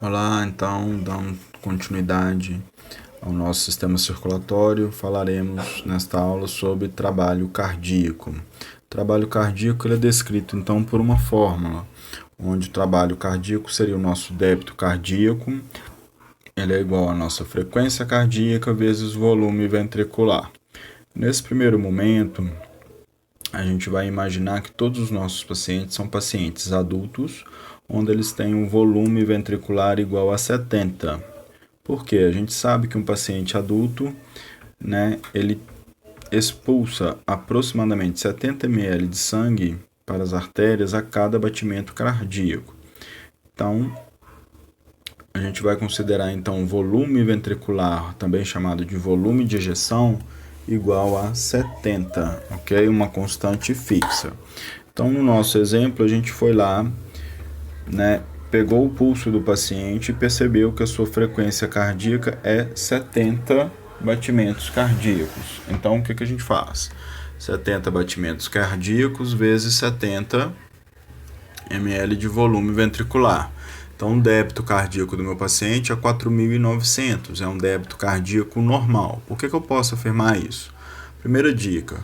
Olá, então, dando continuidade ao nosso sistema circulatório, falaremos nesta aula sobre trabalho cardíaco. O trabalho cardíaco ele é descrito então por uma fórmula, onde o trabalho cardíaco seria o nosso débito cardíaco, ele é igual à nossa frequência cardíaca vezes volume ventricular. Nesse primeiro momento, a gente vai imaginar que todos os nossos pacientes são pacientes adultos, onde eles têm um volume ventricular igual a 70. Porque a gente sabe que um paciente adulto, ele expulsa aproximadamente 70 ml de sangue para as artérias a cada batimento cardíaco. Então, a gente vai considerar então o volume ventricular, também chamado de volume de ejeção, igual a 70, ok? Uma constante fixa. Então, no nosso exemplo, a gente foi lá, pegou o pulso do paciente e percebeu que a sua frequência cardíaca é 70 batimentos cardíacos. Então, o que a gente faz? 70 batimentos cardíacos vezes 70 ml de volume ventricular. Então, o débito cardíaco do meu paciente é 4.900, é um débito cardíaco normal. Por que eu posso afirmar isso? Primeira dica,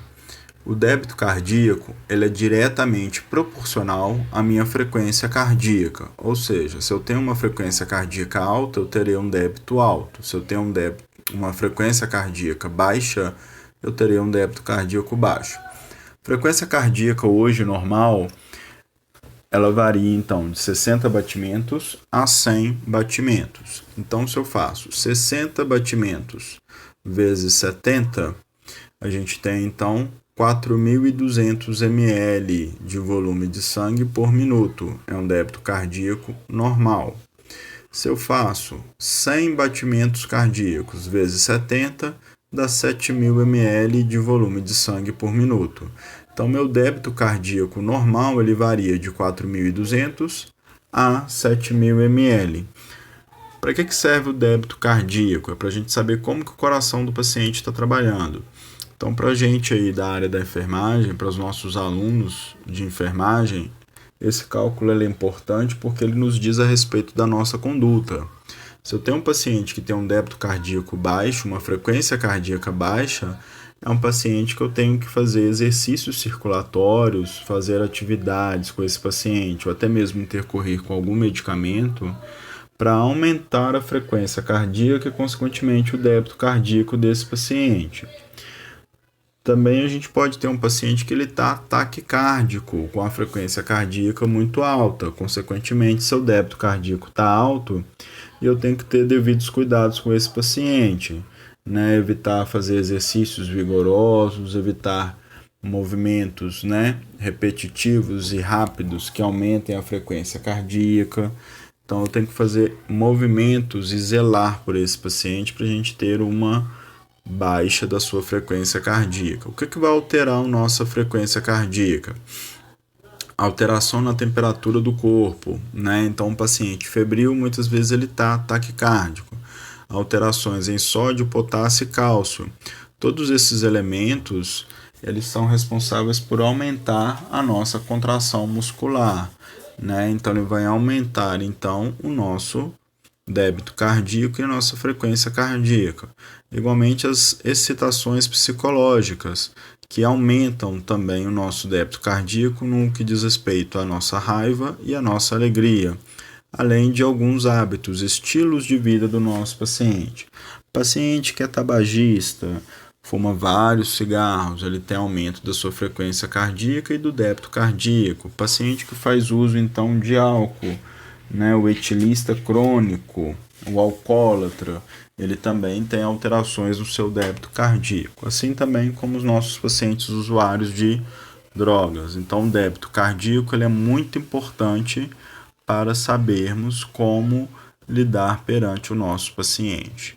o débito cardíaco ele é diretamente proporcional à minha frequência cardíaca. Ou seja, se eu tenho uma frequência cardíaca alta, eu terei um débito alto. Se eu tenho uma frequência cardíaca baixa, eu terei um débito cardíaco baixo. Frequência cardíaca hoje normal, ela varia então de 60 batimentos a 100 batimentos. Então, se eu faço 60 batimentos vezes 70, a gente tem então 4.200 ml de volume de sangue por minuto. É um débito cardíaco normal. Se eu faço 100 batimentos cardíacos vezes 70, dá 7.000 ml de volume de sangue por minuto. Então, meu débito cardíaco normal ele varia de 4.200 a 7.000 ml. Para que serve o débito cardíaco? É para a gente saber como que o coração do paciente está trabalhando. Então, para a gente aí da área da enfermagem, para os nossos alunos de enfermagem, esse cálculo é importante porque ele nos diz a respeito da nossa conduta. Se eu tenho um paciente que tem um débito cardíaco baixo, uma frequência cardíaca baixa, é um paciente que eu tenho que fazer exercícios circulatórios, fazer atividades com esse paciente, ou até mesmo intercorrer com algum medicamento para aumentar a frequência cardíaca e, consequentemente, o débito cardíaco desse paciente. Também a gente pode ter um paciente que ele está taquicárdico, com a frequência cardíaca muito alta, consequentemente seu débito cardíaco está alto e eu tenho que ter devidos cuidados com esse paciente, evitar fazer exercícios vigorosos, evitar movimentos, repetitivos e rápidos que aumentem a frequência cardíaca. Então eu tenho que fazer movimentos e zelar por esse paciente para a gente ter uma baixa da sua frequência cardíaca. O que vai alterar a nossa frequência cardíaca? Alteração na temperatura do corpo, Então, um paciente febril, muitas vezes ele está taquicárdico. Alterações em sódio, potássio e cálcio. Todos esses elementos, eles são responsáveis por aumentar a nossa contração muscular, Então, ele vai aumentar, então, o nosso débito cardíaco e a nossa frequência cardíaca. Igualmente as excitações psicológicas, que aumentam também o nosso débito cardíaco no que diz respeito à nossa raiva e à nossa alegria, além de alguns hábitos, estilos de vida do nosso paciente. Paciente que é tabagista, fuma vários cigarros, ele tem aumento da sua frequência cardíaca e do débito cardíaco. Paciente que faz uso então de álcool, o etilista crônico, o alcoólatra, ele também tem alterações no seu débito cardíaco, assim também como os nossos pacientes usuários de drogas. Então, o débito cardíaco ele é muito importante para sabermos como lidar perante o nosso paciente.